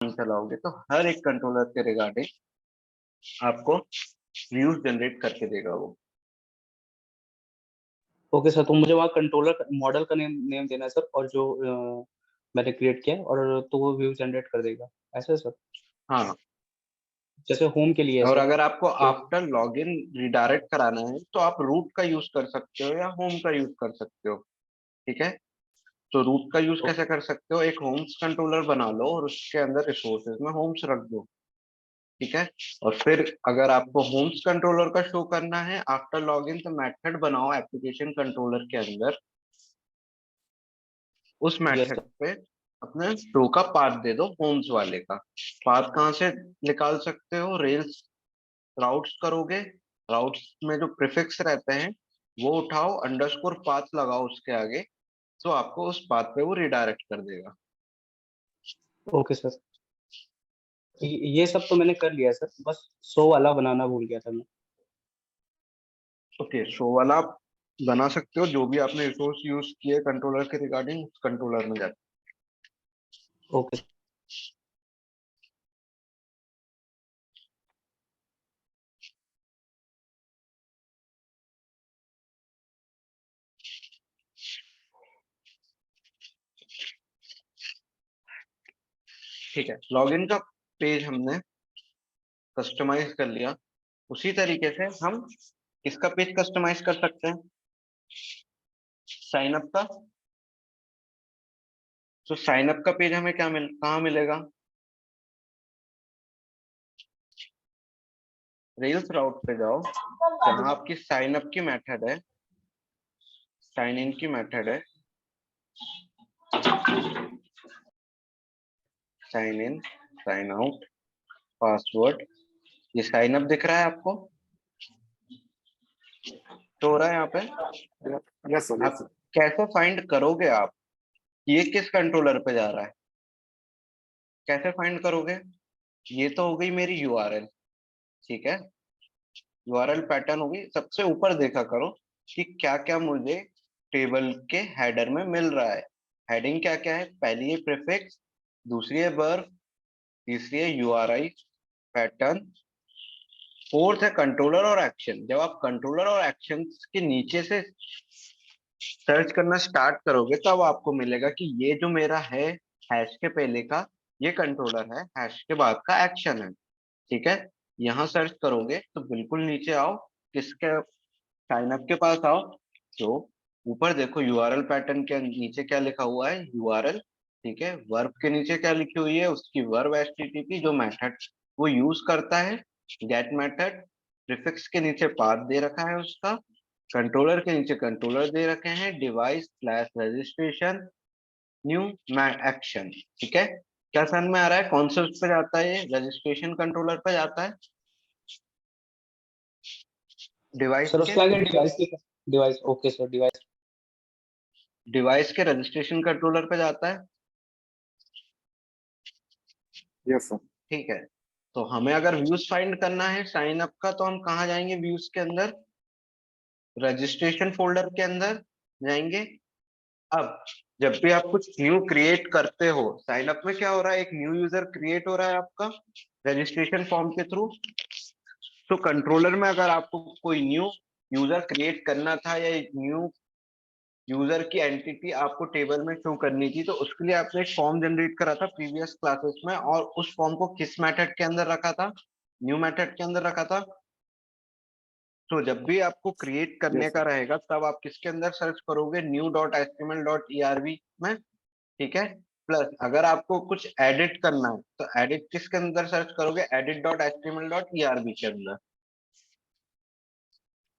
चलाओगे तो हर एक कंट्रोलर के रिगार्डिंग आपको व्यूज जनरेट करके देगा वो। ओके सर, तो मुझे वहाँ कंट्रोलर मॉडल का नेम नेम देना है सर, और जो मैंने क्रिएट किया है, और तो वो व्यू जनरेट कर देगा, ऐसा है सर? हाँ, जैसे होम के लिए है और सर, अगर आपको तो आफ्टर लॉगिन रिडायरेक्ट कराना है तो आप रूट का यूज कर सकते हो या होम का यूज कर सकते हो। ठीक है, तो रूट का यूज कैसे कर सकते हो, एक होम्स कंट्रोलर बना लो और उसके अंदर रिसोर्सेज में होम्स रख दो। ठीक है, और फिर अगर आपको होम्स कंट्रोलर का शो करना है आफ्टर लॉगिन तो मेथड बनाओ एप्लीकेशन कंट्रोलर के अंदर, उस यस मेथड सर। पे अपने शो का पाथ दे दो होम्स वाले का। पाथ कहाँ से निकाल सकते हो, रेल्स राउट्स करोगे, राउट्स में जो प्रीफिक्स रहते हैं वो उठाओ, अंडरस्कोर पाथ लगाओ उसके आगे, तो आपको उस पाथ पे वो रिडायरेक्ट कर देगा। ओके सर, ये सब तो मैंने कर लिया है सर, बस शो वाला बनाना भूल गया था मैं। ओके, शो वाला आप बना सकते हो, जो भी आपने रिसोर्स यूज किए कंट्रोलर के रिगार्डिंग उस कंट्रोलर में जाके। ओके ठीक है, लॉगिन का पेज हमने कस्टमाइज कर लिया, उसी तरीके से हम इसका पेज कस्टमाइज कर सकते हैं, साइन अप का। तो साइन अप का पेज हमें कहाँ मिलेगा, रेल्स राउट पे जाओ, जहां आपकी साइन अप की मेथड है, साइन इन की मेथड है, sign in, sign out, password, ये साइन अप दिख रहा है आपको, तो हो रहा है यहाँ पे। यस सर, यस आप सर। कैसे फाइंड करोगे आप ये किस कंट्रोलर पे जा रहा है, कैसे फाइंड करोगे, ये तो हो गई मेरी यूआरएल। ठीक है, यूआरएल पैटर्न होगी, सबसे ऊपर देखा करो कि क्या क्या मुझे टेबल के हेडर में मिल रहा है। हेडिंग क्या क्या है, पहली है प्रीफिक्स, दूसरी है वर्ब, तीसरी है यूआरआई पैटर्न, फोर्थ है कंट्रोलर और एक्शन। जब आप कंट्रोलर और एक्शन के नीचे से सर्च करना स्टार्ट करोगे तब आपको मिलेगा कि ये जो मेरा है हैश के पहले का ये कंट्रोलर है, हैश के बाद का एक्शन है। ठीक है, यहाँ सर्च करोगे तो बिल्कुल नीचे आओ, किसके साइन अप के पास आओ, तो ऊपर देखो यूआरएल पैटर्न के नीचे क्या लिखा हुआ है, यूआरएल। ठीक है, वर्ब के नीचे क्या लिखी हुई है, उसकी वर्ब एचटीटीपी जो मेथड वो यूज करता है, गेट मेथड। प्रीफिक्स के नीचे पाथ दे रखा है उसका, कंट्रोलर के नीचे कंट्रोलर दे रखे हैं, device slash registration new action. ठीक है, क्या समझ में आ रहा है कौन से उस पे जाता है, ये रजिस्ट्रेशन कंट्रोलर पे जाता है, डिवाइस सर, के, उसके आगे device, okay sir, device. Device के रजिस्ट्रेशन कंट्रोलर पे जाता है। Yes sir. ठीक है, तो हमें अगर व्यूज फाइंड करना है साइन अप का तो हम कहाँ जाएंगे, व्यूज के अंदर रजिस्ट्रेशन फोल्डर के अंदर जाएंगे। अब जब भी आप कुछ न्यू क्रिएट करते हो, साइन अप में क्या हो रहा है, एक न्यू यूजर क्रिएट हो रहा है आपका रजिस्ट्रेशन फॉर्म के थ्रू। तो कंट्रोलर में अगर आपको कोई न्यू यूजर क्रिएट करना था या एक न्यू यूजर की एंटिटी आपको टेबल में शो करनी थी, तो उसके लिए आपने एक फॉर्म जनरेट करा था प्रीवियस क्लासेस में, और उस फॉर्म को किस मेथड के अंदर रखा था, न्यू मेथड के अंदर रखा था। तो जब भी आपको क्रिएट करने यस का सर। रहेगा तब आप किसके अंदर सर्च करोगे, new dot HTML dot ERB में। ठीक है, प्लस अगर आपको कुछ एडिट करना है तो एडिट किसके अंदर सर्च करोगे, edit dot HTML dot ERB के अंदर।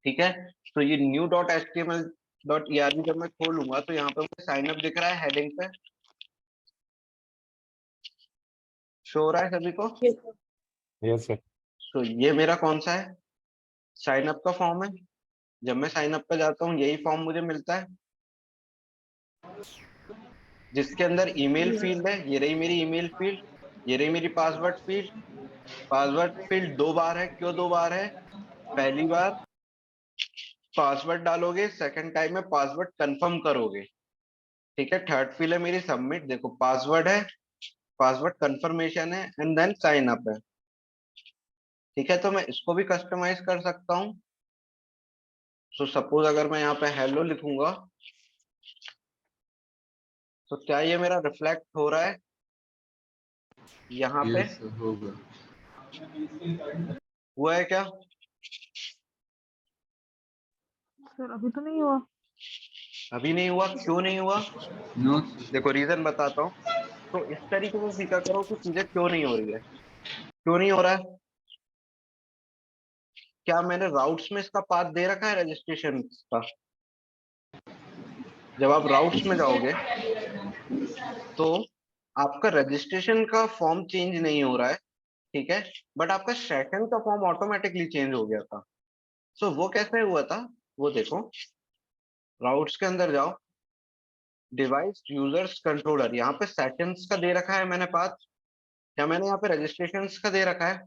ठीक है, तो ये new dot HTML dot ERB जब मैं खोलूंगा तो यहाँ पे मुझे साइन अप दिख रहा है हेडिंग पे, शो हो रहा है सभी को। Yes sir. तो ये मेरा कौन सा है, साइन अप का फॉर्म है। जब मैं साइन अप पे जाता हूँ यही फॉर्म मुझे मिलता है, जिसके अंदर ईमेल फील्ड है, ये रही मेरी ईमेल फील्ड, ये रही मेरी पासवर्ड फील्ड। पासवर्ड फील्ड दो बार है, क्यों दो बार है, पहली बार पासवर्ड डालोगे, सेकंड टाइम में पासवर्ड कंफर्म करोगे। ठीक है, थर्ड फील्ड है मेरी सबमिट, देखो पासवर्ड है, पासवर्ड कंफर्मेशन है एंड देन साइन अप है। ठीक है, तो मैं इसको भी कस्टमाइज कर सकता हूँ। सो सपोज अगर मैं यहाँ पे हेलो लिखूंगा तो क्या ये मेरा रिफ्लेक्ट हो रहा है यहाँ पे? यस होगा। हुआ है क्या? सर अभी तो नहीं हुआ। अभी नहीं हुआ, क्यों नहीं हुआ? नो देखो रीजन बताता हूँ। तो इस तरीके से सीखा करो कि चीजें क्यों नहीं हो रही है, क्यों नहीं हो रहा है। क्या मैंने राउट्स में इसका पाथ दे रखा है रजिस्ट्रेशन का? जब आप राउट्स में जाओगे तो आपका रजिस्ट्रेशन का फॉर्म चेंज नहीं हो रहा है, ठीक है, बट आपका सेशन का फॉर्म ऑटोमेटिकली चेंज हो गया था। सो वो कैसे हुआ था वो देखो, राउट्स के अंदर जाओ, डिवाइस यूजर्स कंट्रोलर, यहाँ पे सेशंस का दे रखा है मैंने पाथ। क्या मैंने यहाँ पे रजिस्ट्रेशंस का दे रखा है?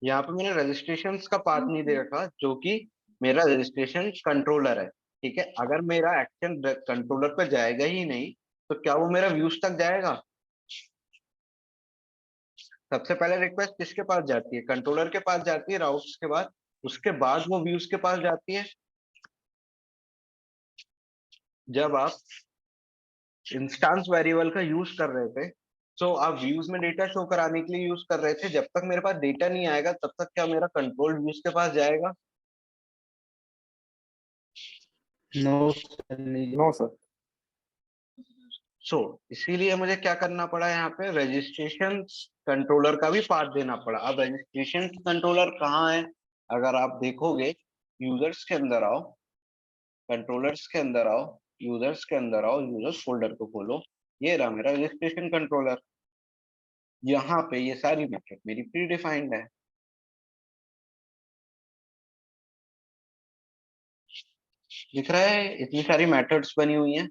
यहाँ पे मैंने रजिस्ट्रेशंस का पाथ नहीं दे रखा, जो कि मेरा रजिस्ट्रेशन कंट्रोलर है। ठीक है, अगर मेरा एक्शन कंट्रोलर पे जाएगा ही नहीं तो क्या वो मेरा व्यूज तक जाएगा? सबसे पहले रिक्वेस्ट किसके पास जाती है? कंट्रोलर के पास जाती है राउट्स के बाद, उसके बाद वो व्यूज के पास जाती है। जब आप इंस्टांस वेरिएबल का यूज कर रहे थे तो आप व्यूज में डेटा शो कराने के लिए यूज कर रहे थे। जब तक मेरे पास डेटा नहीं आएगा तब तक क्या मेरा कंट्रोल व्यूज के पास जाएगा? नो सर, नहीं। No sir. सो इसीलिए मुझे क्या करना पड़ा, यहाँ पे रजिस्ट्रेशन कंट्रोलर का भी पार्ट देना पड़ा। अब रजिस्ट्रेशन कंट्रोलर कहाँ है? अगर आप देखोगे यूजर्स के अंदर आओ, कंट्रोलर्स के अंदर आओ, यूजर्स के अंदर आओ, यूजर्स फोल्डर को खोलो, ये रहा मेरा रजिस्ट्रेशन कंट्रोलर। यहाँ पे ये सारी मेथड मेरी प्री डिफाइंड है। दिख रहा है इतनी सारी मेथड्स बनी हुई हैं।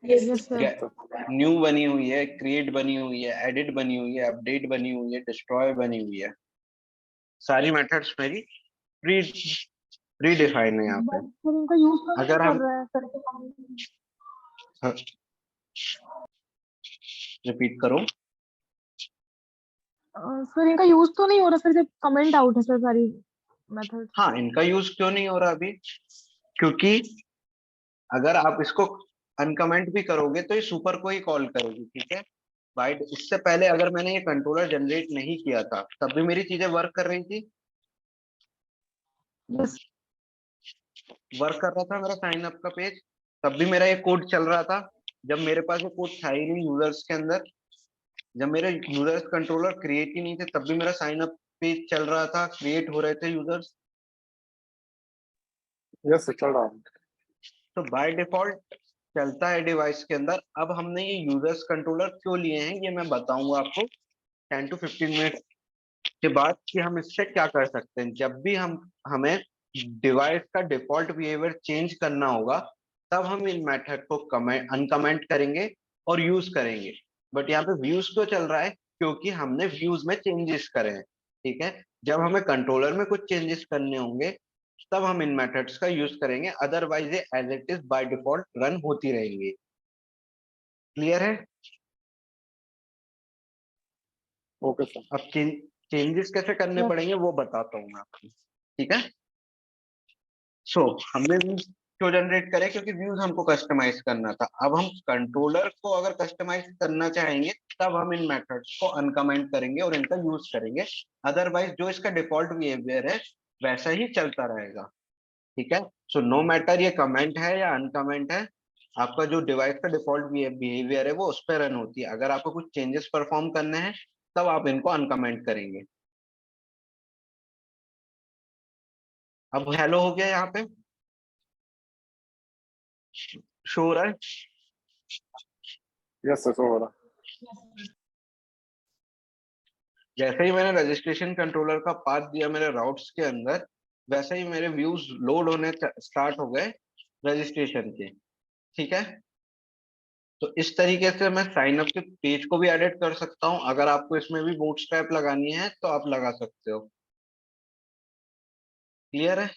Yes sir. न्यू बनी हुई है, क्रिएट बनी हुई है, एडिट बनी हुई है, अपडेट बनी हुई है, डिस्ट्रॉय बनी हुई है। सारी मेथड्स मेरी प्री प्री डिफाइन है यहाँ पे। बट सर इनका यूज तो नहीं अगर कर हम रहा है सर। रिपीट करो। सर इनका यूज तो नहीं हो रहा सर, जब कमेंट आउट है सर सारी मेथड। हाँ, इनका यूज क्यों नहीं हो रहा अभी? क्योंकि अगर आप इसको अनकमेंट भी करोगे तो ये सुपर को ही कॉल करेगी। ठीक है, बाइट इससे पहले अगर मैंने ये कंट्रोलर जनरेट नहीं किया था तब भी मेरी चीजें वर्क कर रही थी, यस। वर्क कर रहा था मेरा साइन अप का पेज, तब भी मेरा ये कोड चल रहा था। जब मेरे पास ये कोड था ही नहीं यूजर्स के अंदर, जब मेरे यूजर्स कंट्रोलर क्रिएट ही नहीं थे तब भी मेरा साइन अप पेज चल रहा था, क्रिएट हो रहे थे यूजर्स। यस सर, चल रहा है। तो बाय डिफॉल्ट चलता है डिवाइस के अंदर। अब हमने ये यूजर्स कंट्रोलर क्यों लिए हैं ये मैं बताऊंगा आपको 10 to 15 मिनट के बाद कि हम इससे क्या कर सकते हैं। जब भी हमें डिवाइस का डिफॉल्ट बिहेवियर चेंज करना होगा तब हम इन मेथड को कमेंट अनकमेंट करेंगे और यूज करेंगे। बट यहाँ पे व्यूज क्यों चल रहा है? क्योंकि हमने व्यूज में चेंजेस करे हैं। ठीक है, जब हमें कंट्रोलर में कुछ चेंजेस करने होंगे तब हम इन मेथड्स का यूज करेंगे, अदरवाइज ये as it is by default run होती रहेंगी। क्लियर है? Okay sir. अब चेंजेस कैसे करने यस। पड़ेंगे वो बताता हूँ मैं आपको। ठीक है, सो हमने व्यूज क्यों जनरेट करे? क्योंकि व्यूज हमको कस्टमाइज करना था। अब हम कंट्रोलर को अगर कस्टमाइज करना चाहेंगे तब हम इन मेथड्स को अनकमेंट करेंगे और इनका यूज करेंगे, अदरवाइज जो इसका डिफॉल्ट बिहेवियर है वैसा ही चलता रहेगा। ठीक है, सो नो मैटर ये कमेंट है या अनकमेंट है, आपका जो डिवाइस का डिफॉल्ट बिहेवियर है वो उस पर रन होती है। अगर आपको कुछ चेंजेस परफॉर्म करने हैं तब आप इनको अनकमेंट करेंगे। अब हेलो हो गया यहाँ पे, शो हो रहा है। यस सर, हो रहा। जैसे ही मैंने रजिस्ट्रेशन कंट्रोलर का पाथ दिया मेरे राउट्स के अंदर, वैसे ही मेरे व्यूज लोड होने स्टार्ट हो गए रजिस्ट्रेशन के। ठीक है, तो इस तरीके से मैं साइन अप के पेज को भी एडिट कर सकता हूँ। अगर आपको इसमें भी बूटस्ट्रैप लगानी है तो आप लगा सकते हो। क्लियर है?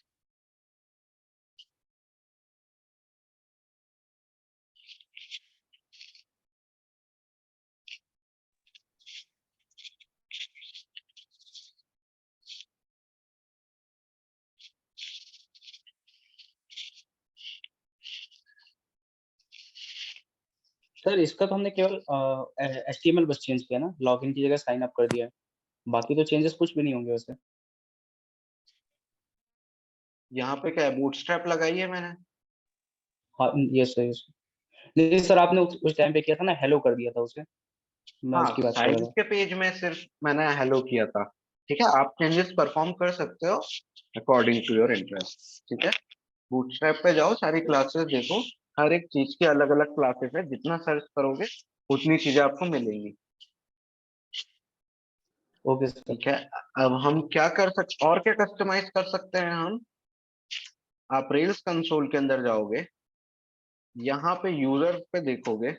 सर इसका तो हमने केवल एचटीएमएल बस चेंज किया ना, लॉगिन की जगह साइन अप कर दिया है, बाकी तो चेंजेस कुछ भी नहीं होंगे वैसे। यहाँ पे क्या है, बूटस्ट्रैप लगाई है मैंने। हाँ यस सर, यस। नहीं सर, आपने उस टाइम पे किया था ना, हेलो कर दिया था उसे, मैं हाँ, उसकी बात कर साइड रहा था। के पेज में सिर्फ मैंने हेलो किया था। ठीक है, आप चेंजेस परफॉर्म कर सकते हो अकॉर्डिंग टू योर इंटरेस्ट। ठीक है, बूटस्ट्रैप पे जाओ, सारी क्लासेस देखो, हर एक चीज की अलग अलग क्लासेस है, जितना सर्च करोगे उतनी चीजें आपको मिलेंगी। Okay sir. ठीक है, अब हम क्या कर सकते, और क्या कस्टमाइज कर सकते हैं हम। आप रेल्स कंसोल के अंदर जाओगे, यहाँ पे यूजर पे देखोगे।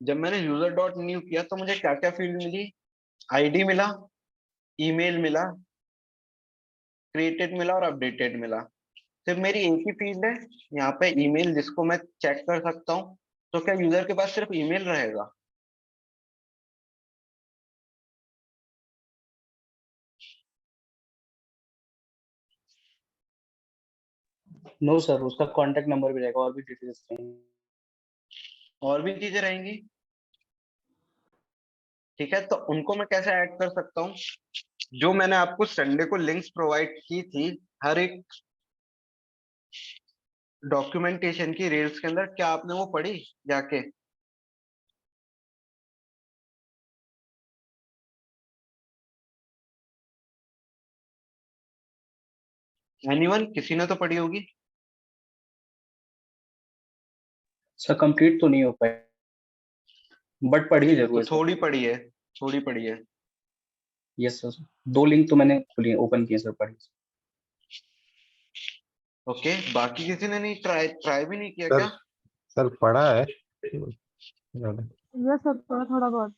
जब मैंने यूजर डॉट न्यू किया तो मुझे क्या क्या फील्ड मिली, आईडी मिला, ईमेल मिला, क्रिएटेड मिला और अपडेटेड मिला। सिर्फ मेरी एक ही फील्ड है यहाँ पे, ईमेल, जिसको मैं चेक कर सकता हूँ। तो क्या यूजर के पास सिर्फ ईमेल रहेगा? नो सर, उसका कांटेक्ट नंबर भी रहेगा और भी डिटेल्स रहेंगी। और भी चीजें रहेंगी। ठीक है, तो उनको मैं कैसे ऐड कर सकता हूँ? जो मैंने आपको संडे को लिंक्स प्रोवाइड की थी, हर एक डॉक्यूमेंटेशन की रेल्स के अंदर, क्या आपने वो पढ़ी जाके? एनीवन, किसी ने तो पढ़ी होगी। सर कंप्लीट तो नहीं हो पाए, बट पढ़ी जरूर तो है सर। थोड़ी पढ़ी है, थोड़ी पढ़ी है। यस सर, 2 लिंक तो मैंने खुली ओपन किए सर, पढ़ी। ओके, बाकी किसी ने नहीं ट्राई ट्राई भी नहीं किया सर क्या? सर पढ़ा है। यस सर, थोड़ा थोड़ा बहुत।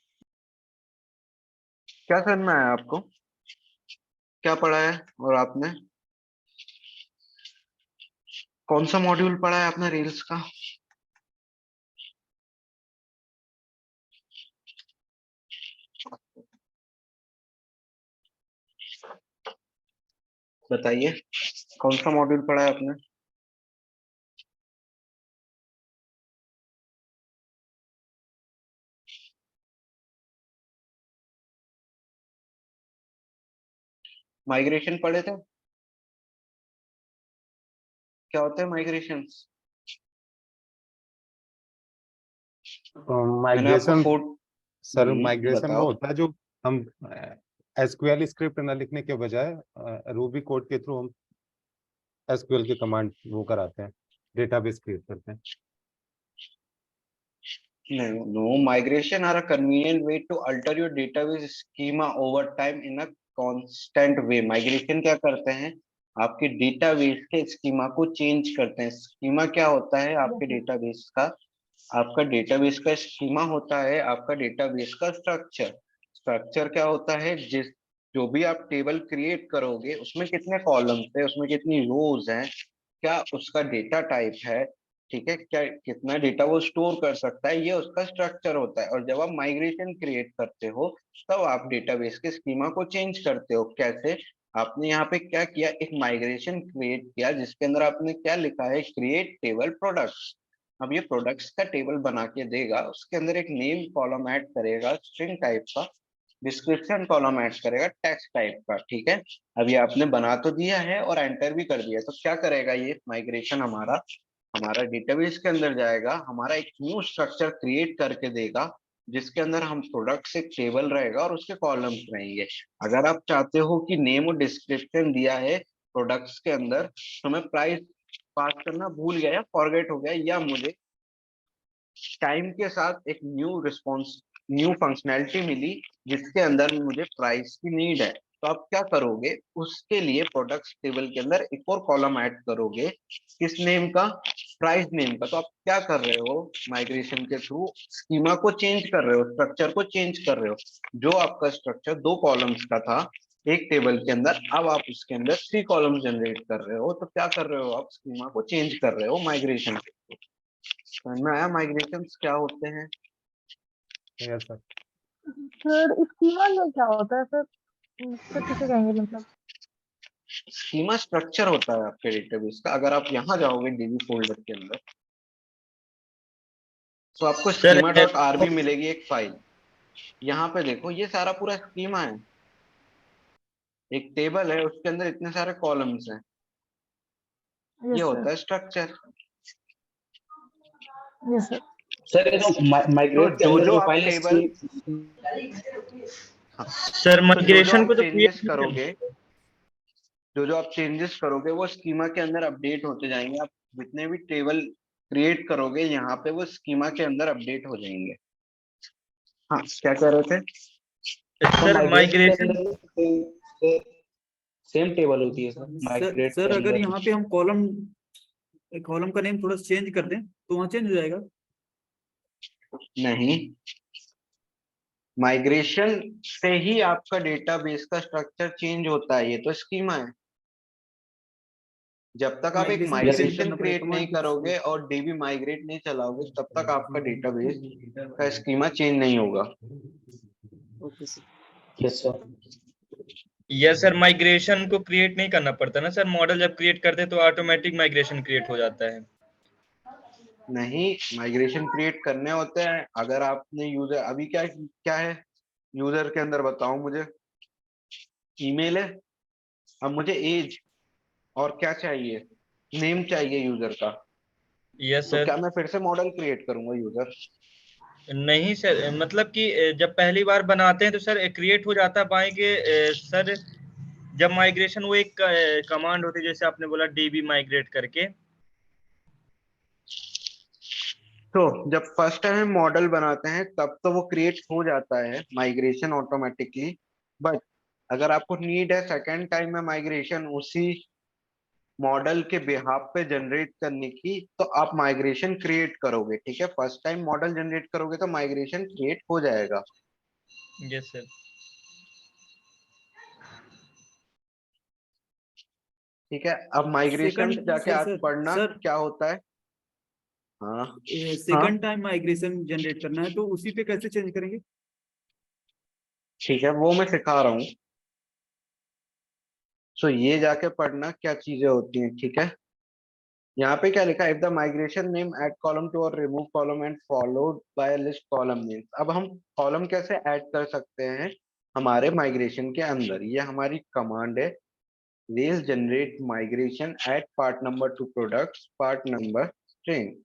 क्या करना है आपको, क्या पढ़ा है? और आपने कौन सा मॉड्यूल पढ़ा है आपने रेल्स का? बताइए, कौन सा मॉड्यूल पढ़ा है आपने? माइग्रेशन पढ़े थे? क्या होते हैं माइग्रेशंस? मैंने आपको माइग्रेशन फोर्ट। सर, माइग्रेशन वो बताओ। होता है जो हम एसक्यूएल स्क्रिप्ट न लिखने के बजाय रूबी कोड के थ्रू हम एसक्यूएल की कमांड वो कराते हैं, डेटाबेस क्रिएट करते हैं। No, no. Migration are a convenient way to alter your database schema over time in a constant way. Migration क्या करते हैं, आपके डेटाबेस के स्कीमा को चेंज करते हैं। स्कीमा क्या होता है आपके डेटाबेस का? आपका डेटाबेस का स्कीमा होता है आपका डेटाबेस का स्ट्रक्चर। स्ट्रक्चर क्या होता है, जिस जो भी आप टेबल क्रिएट करोगे उसमें कितने कॉलम्स है, उसमें कितनी रोज हैं, क्या उसका डेटा टाइप है, ठीक है, क्या कितना डेटा वो स्टोर कर सकता है, ये उसका स्ट्रक्चर होता है। और जब आप माइग्रेशन क्रिएट करते हो तब आप डेटाबेस के स्कीमा को चेंज करते हो। कैसे? आपने यहाँ पे क्या किया, एक माइग्रेशन क्रिएट किया जिसके अंदर आपने क्या लिखा है, क्रिएट टेबल प्रोडक्ट्स। अब ये प्रोडक्ट्स का टेबल बना के देगा, उसके अंदर एक नेम कॉलम ऐड करेगा स्ट्रिंग टाइप का, डिस्क्रिप्शन कॉलम ऐड करेगा टेक्स्ट टाइप का। ठीक है, अभी आपने बना तो दिया है और एंटर भी कर दिया, तो क्या करेगा ये माइग्रेशन, हमारा हमारा डेटाबेस के अंदर जाएगा, हमारा एक न्यू स्ट्रक्चर क्रिएट करके देगा जिसके अंदर हम प्रोडक्ट्स एक टेबल रहेगा और उसके कॉलम्स रहेंगे। अगर आप चाहते हो कि नेम और डिस्क्रिप्शन दिया है प्रोडक्ट्स के अंदर, तो मैं प्राइस पास करना भूल गया या फॉरगेट हो गया, या मुझे टाइम के साथ एक न्यू फंक्शनैलिटी मिली जिसके अंदर मुझे प्राइस की नीड है, तो आप क्या करोगे, उसके लिए प्रोडक्ट्स टेबल के अंदर एक और कॉलम ऐड करोगे, किस नेम का, प्राइस नेम का। तो आप क्या कर रहे हो, माइग्रेशन के थ्रू स्कीमा को चेंज कर रहे हो, स्ट्रक्चर को चेंज कर रहे हो। जो आपका स्ट्रक्चर 2 कॉलम्स का था एक टेबल के अंदर, अब आप उसके अंदर 3 कॉलम जनरेट कर रहे हो। तो क्या कर रहे हो, आप स्कीमा को चेंज कर रहे हो माइग्रेशन के थ्रू। समझ में आया माइग्रेशन क्या होते हैं? Yes sir. सर स्कीमा में क्या होता है सर? सर किसे कहेंगे मतलब? स्कीमा स्ट्रक्चर होता है आपके डेटाबेस का। अगर आप यहाँ जाओगे डीबी फोल्डर के अंदर, तो आपको सर स्कीमा डॉट आरबी मिलेगी एक फाइल। यहाँ पे देखो ये सारा पूरा स्कीमा है, एक टेबल है उसके अंदर इतने सारे कॉलम्स हैं, ये यस होता सर, है स्ट्रक्चर। Yes sir. सर ये तो तो माइग्रेट के जो अंदर जो जो आप फाइल है टेबल, हाँ, सर तो जो माइग्रेशन आप को तो चेंजेस क्रिएट करोगे, जो आप चेंजेस करोगे वो स्कीमा के अंदर अपडेट होते जाएंगे। आप जितने भी टेबल क्रिएट करोगे यहाँ पे वो स्कीमा के अंदर अपडेट हो जाएंगे। हाँ, क्या कह रहे थे? तो सर माइग्रेट के माइग्रेशन अंदर सेम टेबल होती है सर सर माइग्रेट के सर अगर अंदर। यहाँ पे हम कॉलम कॉलम का नेम थोड़ा चेंज कर दें तो वहाँ चेंज हो जाएगा। नहीं, माइग्रेशन से ही आपका डेटाबेस का स्ट्रक्चर चेंज होता है, ये तो स्कीमा है। जब तक आप एक माइग्रेशन कैसे माइग्रेशन करना पड़ेगा, क्रिएट नहीं कमांड करोगे कुछ? और डीबी माइग्रेट नहीं चलाओगे तब तक आपका डेटाबेस का स्कीमा चेंज नहीं होगा। Okay sir. Yes sir. Yes sir, migration को क्रिएट नहीं करना पड़ता ना सर, मॉडल जब क्रिएट करते हैं तो ऑटोमेटिक माइग्रेशन क्रिएट हो जाता है। नहीं, माइग्रेशन क्रिएट करने होते हैं। अगर आपने यूजर, अभी क्या क्या है यूजर के अंदर, बताओ मुझे। ईमेल है, अब मुझे एज और क्या चाहिए, नेम चाहिए यूजर का। यस तो सर। क्या मैं फिर से मॉडल क्रिएट करूंगा यूजर? नहीं सर, मतलब कि जब पहली बार बनाते हैं तो सर क्रिएट हो जाता है पाएंगे सर। जब माइग्रेशन वो एक कमांड होती है, जैसे आपने बोला डीबी माइग्रेट करके। तो जब फर्स्ट टाइम हम मॉडल बनाते हैं तब तो वो क्रिएट हो जाता है माइग्रेशन ऑटोमेटिकली। बट अगर आपको नीड है सेकेंड टाइम में माइग्रेशन उसी मॉडल के बिहाफ पे जनरेट करने की, तो आप माइग्रेशन क्रिएट करोगे। ठीक है, फर्स्ट टाइम मॉडल जनरेट करोगे तो माइग्रेशन क्रिएट हो जाएगा। Yes sir. ठीक है, अब माइग्रेशन सेकंड जाके सर आज सर पढ़ना सर क्या होता है। हाँ, हाँ, सेकंड टाइम माइग्रेशन जनरेट करना है तो उसी पे कैसे चेंज करेंगे? ठीक है, वो मैं सिखा रहा हूँ। सो ये जाके पढ़ना क्या चीजें होती हैं। ठीक है, यहाँ पे क्या लिखा है, if the migration name add column to और remove column and followed by list column name. अब हम कॉलम कैसे ऐड कर सकते हैं हमारे माइग्रेशन के अंदर, ये हमारी कमांड है। Rails generate migration add part number to products part number string.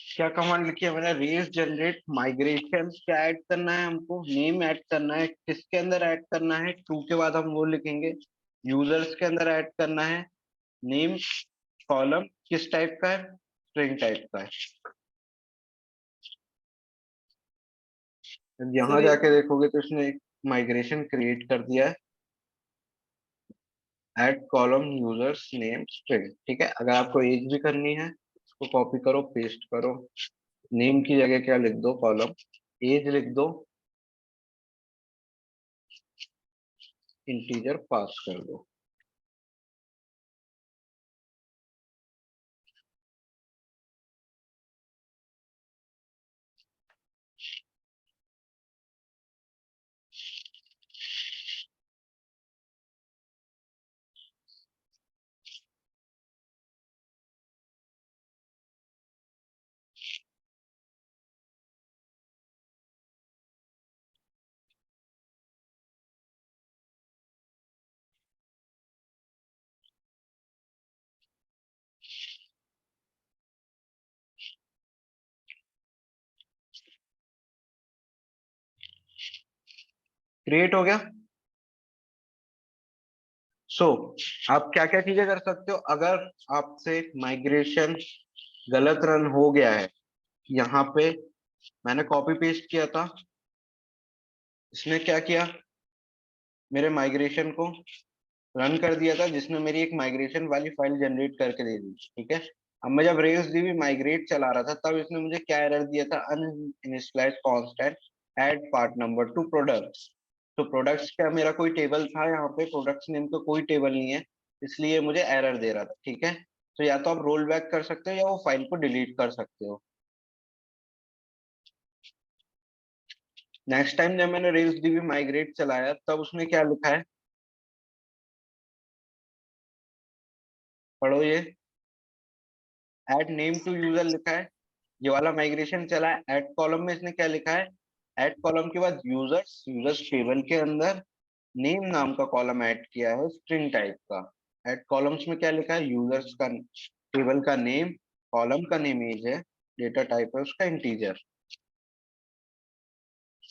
क्या कमांड लिखी है मैंने, रेज जनरेट माइग्रेशन। क्या ऐड करना है हमको, नेम ऐड करना है। किसके अंदर ऐड करना है, टू के बाद हम वो लिखेंगे। यूजर्स के अंदर ऐड करना है। नेम कॉलम किस टाइप का है, स्ट्रिंग टाइप का है। अब यहाँ सर जाके देखोगे तो इसने एक माइग्रेशन क्रिएट कर दिया है, add column users name string. ठीक है, अगर आपको एज भी करनी है उसको कॉपी करो पेस्ट करो। नेम की जगह क्या लिख दो, कॉलम। एज लिख दो, इंटीजर पास कर दो। क्रिएट हो गया। सो आप क्या क्या चीजें कर सकते हो अगर आपसे माइग्रेशन गलत रन हो गया है। यहाँ पे मैंने कॉपी पेस्ट किया था, इसने क्या किया, मेरे माइग्रेशन को रन कर दिया था, जिसने मेरी एक माइग्रेशन वाली फाइल जनरेट करके दे दी। ठीक है, अब मैं जब रेल्सडीबी माइग्रेट चला रहा था तब इसने मुझे क्या एरर दिया था, uninitialized constant add part number to products. तो प्रोडक्ट्स का मेरा कोई टेबल था, यहाँ पे प्रोडक्ट्स नेम का कोई टेबल नहीं है, इसलिए मुझे एरर दे रहा था। ठीक है, तो या तो आप रोल बैक कर सकते हो या वो फाइल को डिलीट कर सकते हो। नेक्स्ट टाइम जब मैंने रेल्सडीबी माइग्रेट चलाया तब उसने क्या लिखा है, पढ़ो, ये ऐड नेम टू यूजर लिखा है। ये वाला माइग्रेशन चला है, ऐड कॉलम में इसने क्या लिखा है, ऐड कॉलम के बाद यूजर्स टेबल के अंदर नेम नाम का कॉलम ऐड किया है स्ट्रिंग टाइप का। ऐड कॉलम्स में क्या लिखा है, यूजर्स का टेबल का नेम, कॉलम का नेम एज है, डेटा टाइप है उसका इंटीजर।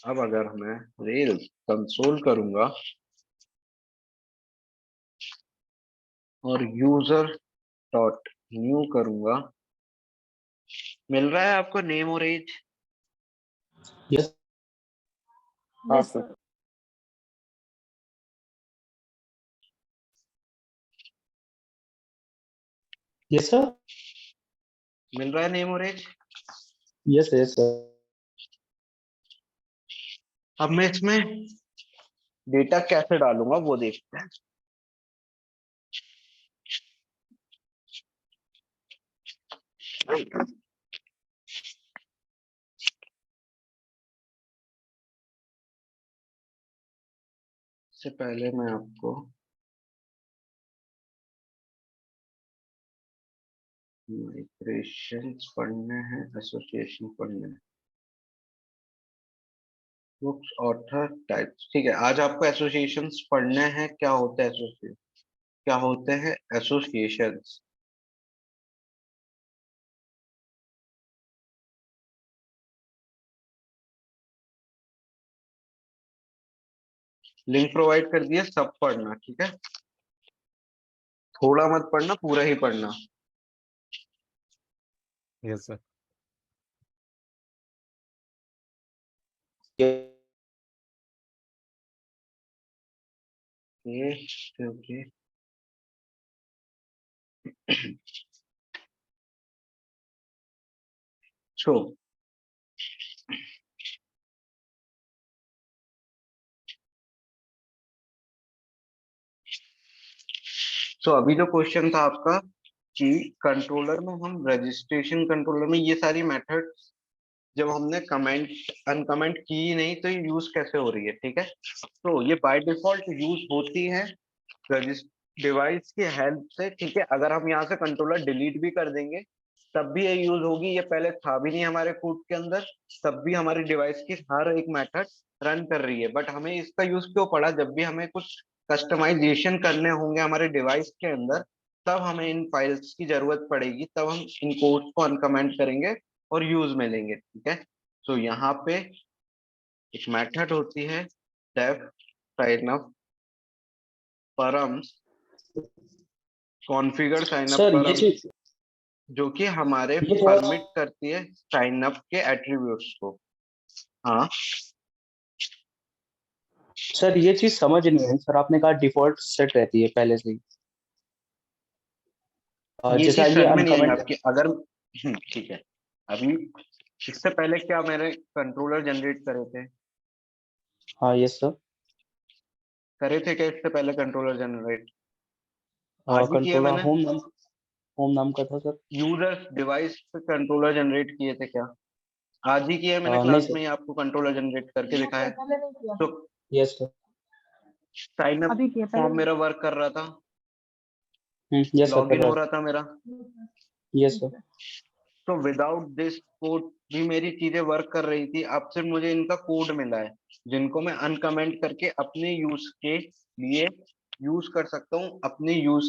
अब अगर मैं रेल्स कंसोल करूंगा और यूजर डॉट न्यू करूंगा, मिल रहा है आपको नेम और एज? यस हाँ yes sir. Sir. Yes sir. मिल रहा है नेम और एज? Yes yes sir. अब मैं इसमें डेटा कैसे डालूंगा वो देखते हैं। इससे पहले मैं आपको माइग्रेशन पढ़ने हैं, एसोसिएशन पढ़ने हैं, बुक्स ऑथर टाइप्स। ठीक है, आज आपको एसोसिएशंस पढ़ने हैं। क्या होते हैं एसोसिएशन, क्या होते हैं एसोसिएशंस। लिंक प्रोवाइड कर दिया, सब पढ़ना। ठीक है, थोड़ा मत पढ़ना, पूरा ही पढ़ना। Yes sir. ओके, सो अभी जो क्वेश्चन था आपका कि कंट्रोलर में हम रजिस्ट्रेशन कंट्रोलर में ये सारी मेथड जब हमने कमेंट अनकमेंट की ही नहीं तो ये यूज कैसे हो रही है। ठीक है, तो ये बाय डिफॉल्ट यूज होती है डिवाइस की हेल्प से। ठीक है, अगर हम यहाँ से कंट्रोलर डिलीट भी कर देंगे तब भी ये यूज होगी। ये पहले था भी नहीं हमारे कोड के अंदर, तब भी हमारी डिवाइस की हर एक मेथड रन कर रही है। बट हमें इसका यूज क्यों पड़ा, जब भी हमें कुछ कस्टमाइजेशन करने होंगे हमारे डिवाइस के अंदर तब हमें इन फाइल्स की जरूरत पड़ेगी, तब हम इन कोड्स को अनकमेंट करेंगे और यूज में लेंगे। ठीक है, तो यहाँ पे एक मेथड होती है def sign up params configure sign up सर ये परम्स, चीज जो कि हमारे ये थोड़ा परमिट करती है साइनअप के एट्रीब्यूट्स को। हाँ, सर ये चीज समझ नहीं आई सर, आपने कहा डिफॉल्ट सेट रहती है पहले से ही। ये जैसा चीज ये समझ में नहीं आई अनकमेंट। आपकी। अगर ठीक है, अभी इससे पहले क्या मैंने कंट्रोलर जनरेट करे थे, हाँ यस सर। करे थे क्या इससे पहले कंट्रोलर जनरेट? आज ही किया कंट्रोलर मैंने। होम नाम का था सर। यूजर डिवाइस पे कंट्रोलर जनरेट किए थे क्या? आज ही किया मैंने, नहीं क्लास सर। में ही आपको कंट्रोलर जनरेट करके नहीं दिखाया। सर, पहले नहीं किया। तो यस सर। साइन अप अभी किया, पहले फॉर्म नहीं मेरा वर्क कर रहा था, यस सर कर लॉगिन रहा हो है। रहा था मेरा। Yes sir. तो विदाउट दिस कोड भी मेरी चीजें वर्क कर रही थी। अब सिर्फ मुझे इनका कोड मिला है जिनको मैं अनकमेंट करके अपने यूज के लिए यूज कर सकता हूँ, अपने यूज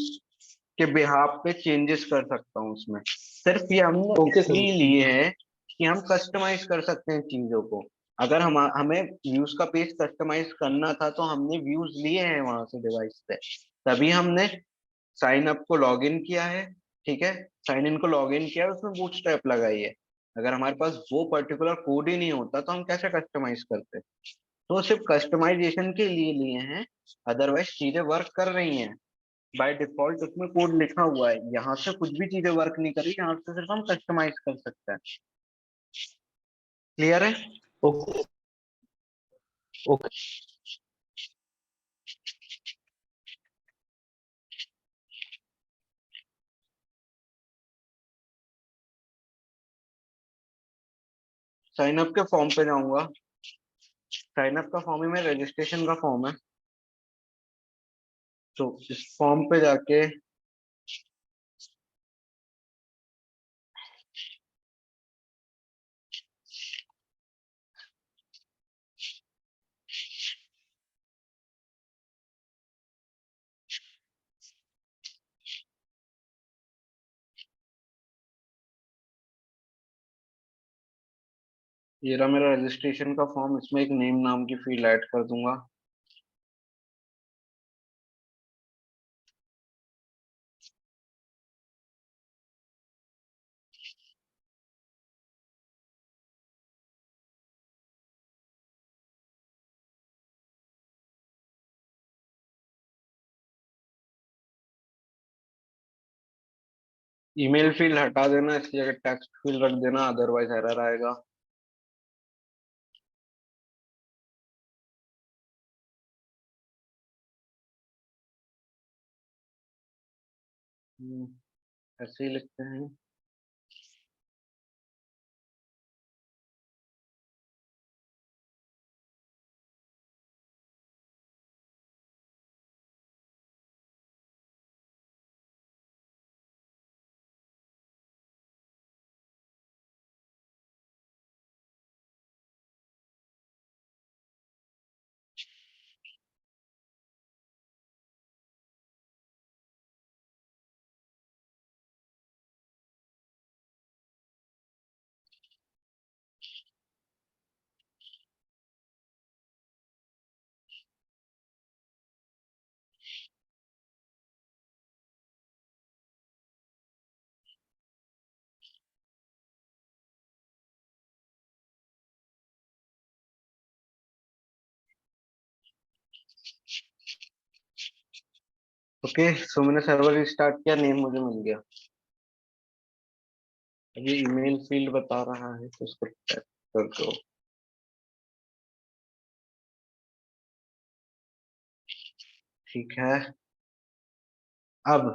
के बिहाफ पे चेंजेस कर सकता हूँ उसमें। सिर्फ ये हमने ओके सर। इसलिए लिए है कि हम कस्टमाइज कर सकते हैं चीजों को। अगर हमें व्यूज का पेज कस्टमाइज करना था तो हमने व्यूज लिए हैं वहां से डिवाइस पे, तभी हमने साइन अप को लॉग इन किया है, ठीक है, साइन इन को लॉग इन किया है, उसमें बूटस्ट्रैप लगाई है। अगर हमारे पास वो पर्टिकुलर कोड ही नहीं होता तो हम कैसे कस्टमाइज करते? तो सिर्फ कस्टमाइजेशन के लिए लिए हैं, अदरवाइज चीजें वर्क कर रही हैं। बाय डिफॉल्ट उसमें कोड लिखा हुआ है, यहाँ से कुछ भी चीजें वर्क नहीं कर रही, यहाँ से सिर्फ हम कस्टमाइज कर सकते हैं। क्लियर है? ओके ओके साइन अप के फॉर्म पे जाऊंगा। साइन अप का फॉर्म ही मेरा रजिस्ट्रेशन का फॉर्म है। तो इस फॉर्म पे जाके ये रहा मेरा रजिस्ट्रेशन का फॉर्म, इसमें एक नेम नाम की फील्ड ऐड कर दूंगा। ईमेल फील्ड हटा देना, इसकी जगह टेक्स्ट फील्ड रख देना, अदरवाइज एरर आएगा। ऐसे ही लिखते हैं। ओके, सो मैंने सर्वर स्टार्ट किया, नेम मुझे मिल गया। अब ये ईमेल फील्ड बता रहा है तो उसको टैप कर दो। ठीक है, अब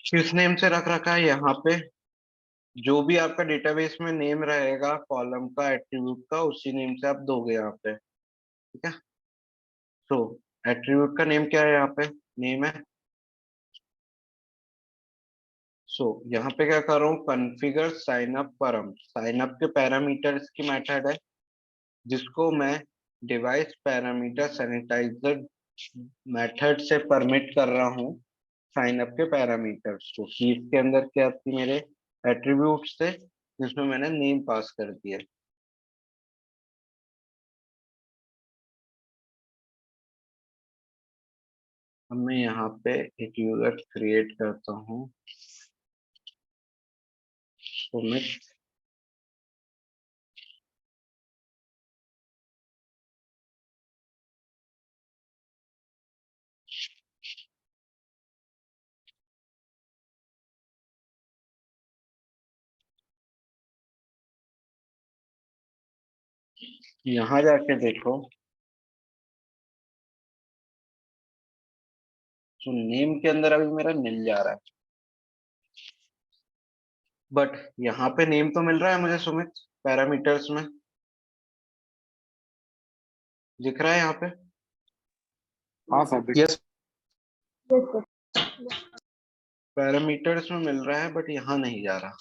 किस नेम से रख रखा है यहाँ पे? जो भी आपका डेटाबेस में नेम रहेगा कॉलम का, एट्रीब्यूट का, उसी नेम से आप दोगे यहाँ पे। ठीक है, तो एट्रीब्यूट का नेम क्या है? यहाँ पे नेम है। सो यहाँ पे क्या कर रहा हूँ, कॉन्फ़िगर साइन अप परम। साइन अप के पैरामीटर्स की मेथड है, जिसको मैं डिवाइस पैरामीटर सैनिटाइजर मेथड से परमिट कर रहा हूँ साइन अप के पैरामीटर्स। तो कीज के अंदर क्या थी मेरे एट्रीब्यूट्स थे, जिसमें मैंने नेम पास कर दिया। अब मैं यहाँ पे एक यूजर क्रिएट करता हूँ, सुमित। यहाँ जाके देखो, तो नेम के अंदर अभी मेरा नील जा रहा है, बट यहाँ पे नेम तो मिल रहा है मुझे सुमित पैरामीटर्स में, दिख रहा है यहाँ पे। हाँ sir. Yes yes sir. Parameters में मिल रहा है, बट यहाँ नहीं जा रहा।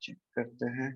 चेक करते हैं।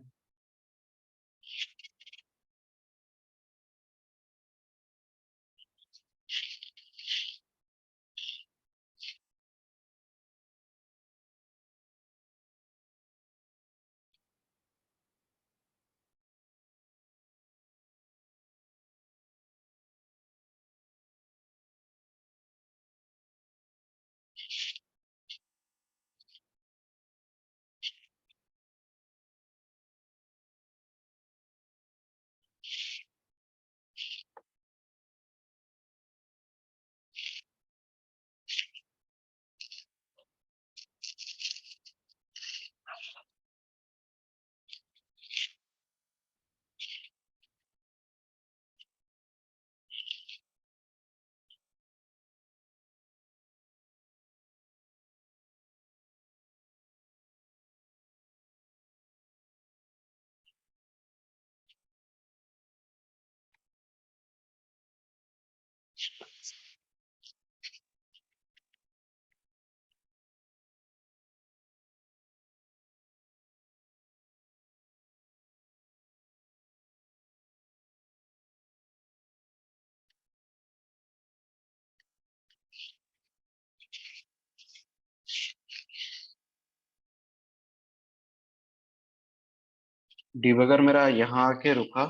डिबगर मेरा यहाँ आके रुका,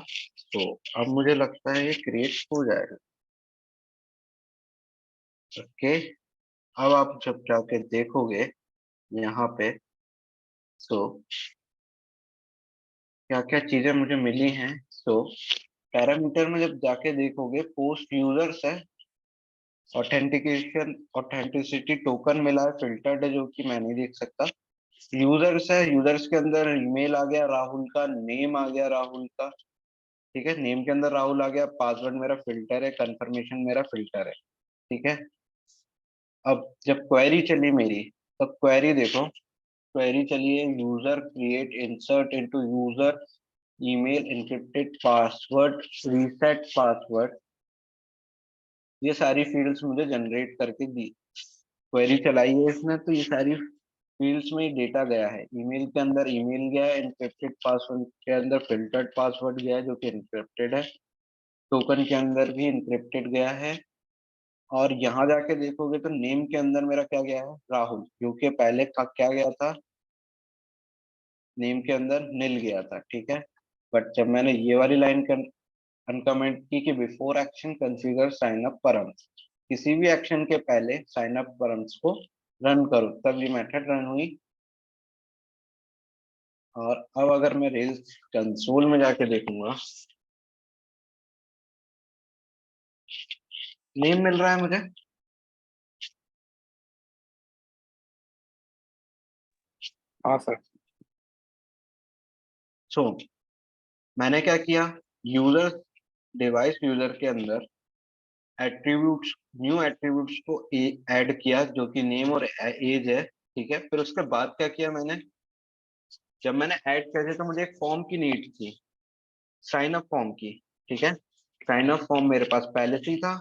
तो अब मुझे लगता है ये क्रिएट हो जाएगा। ओके, अब आप जब जाके देखोगे यहाँ पे, तो क्या क्या चीजें मुझे मिली हैं। तो पैरामीटर में जब जाके देखोगे, पोस्ट यूजर्स है, ऑथेंटिकेशन ऑथेंटिसिटी टोकन मिला है, फिल्टर्ड है जो कि मैं नहीं देख सकता। यूजर्स है, यूजर्स के अंदर ईमेल आ गया राहुल का, नेम आ गया राहुल का, ठीक है, नेम के अंदर राहुल आ गया, पासवर्ड मेरा फिल्टर है, कंफर्मेशन मेरा फिल्टर है, ठीक है। अब जब क्वेरी चली मेरी, तब क्वेरी देखो, क्वेरी चलिए, user create insert into user email encrypted password reset password, ये सारी फील्ड्स मुझे जनरेट करके दी। क्वेरी चलाई है इसने, तो ये सारी फील्ड्स में डेटा गया है। ईमेल के अंदर ईमेल गया है, एन्क्रिप्टेड पासवर्ड के अंदर फिल्टर्ड पासवर्ड गया है जो कि एन्क्रिप्टेड है, टोकन के अंदर भी एन्क्रिप्टेड गया है। और यहाँ जाके देखोगे तो नेम के अंदर मेरा क्या गया है, राहुल, क्योंकि पहले का क्या गया था, नेम के अंदर नील गया था, ठीक है। बट जब मैंने ये वाली लाइन अनकमेंट की कि before action consider sign up params, किसी भी एक्शन के पहले साइन अप परम्स को रन करो, तब ये मेथड रन हुई। और अब अगर मैं रेल्स कंसोल में जाके देखूंगा, नेम मिल रहा है मुझे, हाँ सर। सो मैंने क्या किया, यूजर डिवाइस यूजर के अंदर एट्रीब्यूट्स, न्यू एट्रीब्यूट्स को ऐड किया जो कि नेम और एज है, ठीक है। फिर उसके बाद क्या किया मैंने, जब मैंने ऐड किया था तो मुझे एक फॉर्म की नीड थी, साइन अप फॉर्म की, ठीक है। साइन अप फॉर्म मेरे पास पहले से ही था,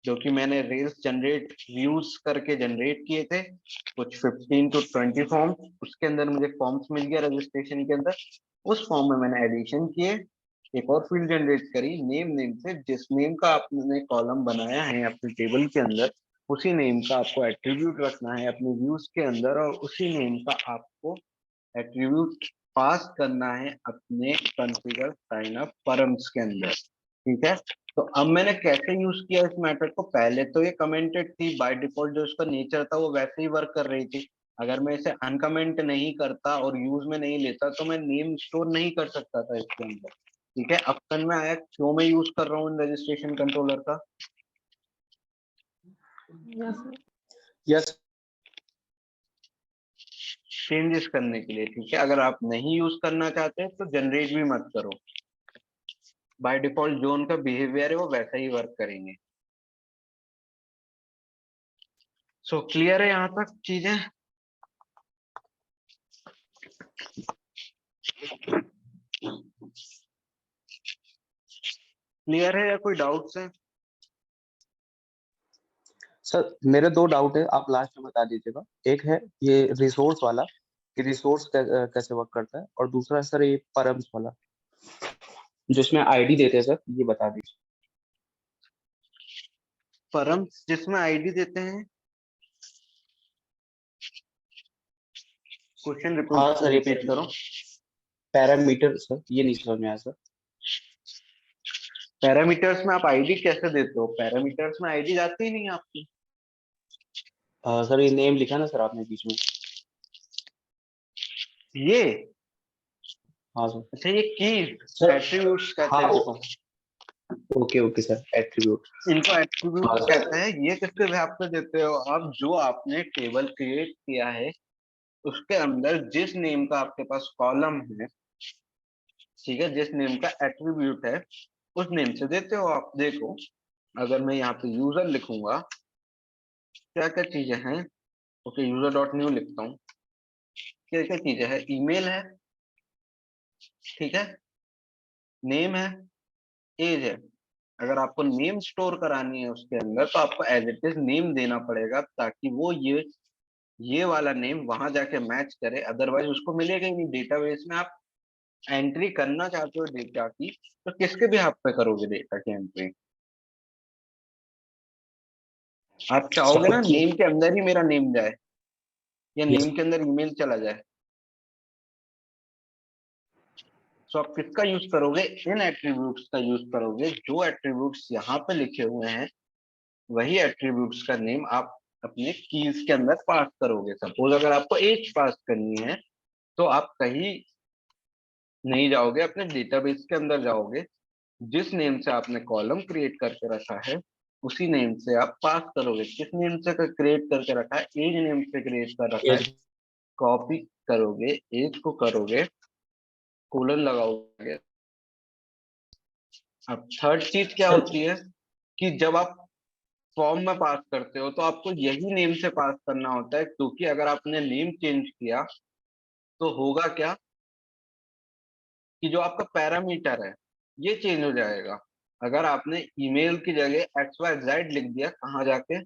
जो कि मैंने रेल्स जनरेट व्यूज करके जनरेट किए थे, कुछ 15 to 20 फॉर्म, उसके अंदर मुझे फॉर्म्स मिल गया रजिस्ट्रेशन के अंदर। उस फॉर्म में मैंने एडिशन किए, एक और फील्ड जनरेट करी नेम, नेम से जिस नेम का आपने कॉलम बनाया है अपने टेबल के अंदर, उसी नेम का आपको एट्रीब्यूट रखना है अपने व्यूज के अंदर, और उसी नेम का आपको एट्रीब्यूट पास करना है अपने कॉन्फ़िगर साइन अप परम्स के अंदर, ठीक है। तो अब मैंने कैसे यूज किया इस मेथड को, पहले तो ये कमेंटेड थी बाय डिफॉल्ट, जो इसका नेचर था वो वैसे ही वर्क कर रही थी। अगर मैं इसे अनकमेंट नहीं करता और यूज में नहीं लेता तो मैं नेम स्टोर नहीं कर सकता था इसके अंदर, ठीक है। अब तक में आया क्यों मैं यूज कर रहा हूँ इन रजिस्ट्रेशन कंट्रोलर का, यस सर। यस चेंजेस करने के लिए, ठीक है। अगर आप नहीं यूज करना चाहते तो जनरेट भी मत करो, बाय डिफॉल्ट जो उनका बिहेवियर है वो वैसा ही वर्क करेंगे। सो क्लियर है यहाँ तक चीजें, क्लियर है या कोई डाउट्स है। सर, मेरे दो डाउट है, आप लास्ट में बता दीजिएगा। एक है ये रिसोर्स वाला, कि रिसोर्स कैसे वर्क करता है, और दूसरा सर ये परम्स वाला जिसमें आईडी देते हैं सर, ये बता दीजिए। परम जिसमें आईडी देते हैं, क्वेश्चन हाँ सर, ये रिपीट करो। पैरामीटर सर, ये नहीं समझ में आया सर। पैरामीटर्स में आप आईडी कैसे देते हो, पैरामीटर्स में आईडी जाती ही नहीं आपकी। सर ये नेम लिखा ना सर आपने बीच में। ये हाँ सर। अच्छा, ये की सर एट्रीब्यूट्स कहते हाँ हैं इसको। Okay okay sir, attribute. इनको हाँ एट्रीब्यूट सर। कहते हैं। ये किसके बेहाफ पे देते हो आप? जो आपने टेबल क्रिएट किया है उसके अंदर जिस नेम का आपके पास कॉलम है, ठीक है, जिस नेम का एट्रीब्यूट है उस नेम से देते हो आप। देखो अगर मैं यहाँ पे यूजर लिखूंगा, क्या क्या चीजें हैं? ओके, यूजर डॉट न्यू लिखता हूँ। क्या क्या चीजें हैं? ईमेल है, ठीक है, नेम है, एज है। अगर आपको नेम स्टोर करानी है उसके अंदर तो आपको एज इट इज नेम देना पड़ेगा, ताकि वो ये वाला नेम वहां जाके मैच करे। अदरवाइज उसको मिलेगा ही नहीं डेटाबेस में। आप एंट्री करना चाहते हो डेटा की, तो किसके भी हाथ पे करोगे डेटा की एंट्री? आप चाहोगे ना नेम के अंदर ही मेरा नेम जाए, या नेम के अंदर ईमेल चला जाए? सो आप किसका यूज करोगे? इन एट्रीब्यूट्स का यूज करोगे। जो एट्रीब्यूट्स यहाँ पे लिखे हुए हैं वही एट्रीब्यूट्स का नेम आप अपने कीज के अंदर पास करोगे। सपोज अगर आपको एज पास करनी है तो आप कहीं नहीं जाओगे, अपने डेटाबेस के अंदर जाओगे। जिस नेम से आपने कॉलम क्रिएट करके रखा है उसी नेम से आप पास करोगे। किस नेम से क्रिएट करके रखा है? एज नेम से क्रिएट कर रखा है। कॉपी करोगे, एज को करोगे, कोलन लगाओगे। अब थर्ड चीज क्या होती है कि जब आप फॉर्म में पास करते हो तो आपको यही नेम से पास करना होता है, क्योंकि अगर आपने नेम चेंज किया तो होगा क्या कि जो आपका पैरामीटर है ये चेंज हो जाएगा। अगर आपने ईमेल की जगह XYZ लिख दिया, कहाँ जाके?